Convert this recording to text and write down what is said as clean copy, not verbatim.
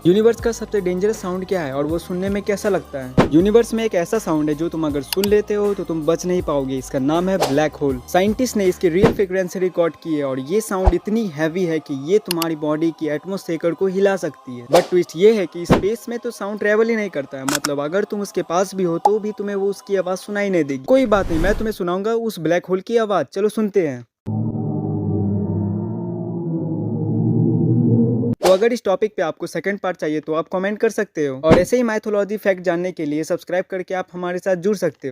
Universe का सबसे dangerous sound क्या है और वो सुनने में कैसा लगता है? यूनिवर्स में एक ऐसा साउंड है जो तुम अगर सुन लेते हो तो तुम बच नहीं पाओगे। इसका नाम है ब्लैक होल। साइंटिस्ट ने इसकी रियल फ्रीक्वेंसी रिकॉर्ड की है और ये साउंड इतनी हैवी है कि ये तुम्हारी बॉडी की एटमॉस्फेयर को हिला सकती है। बट ट्विस्ट ये है कि स्पेस में तो साउंड ट्रेवल ही नहीं करता है, मतलब अगर तुम उसके पास भी हो तो भी तुम्हें वो उसकी आवाज सुनाई नहीं देगी। कोई बात नहीं, मैं तुम्हें सुनाऊंगा उस ब्लैक होल की आवाज। चलो सुनते हैं। तो अगर इस टॉपिक पे आपको सेकंड पार्ट चाहिए तो आप कमेंट कर सकते हो, और ऐसे ही माइथोलॉजी फैक्ट जानने के लिए सब्सक्राइब करके आप हमारे साथ जुड़ सकते हो।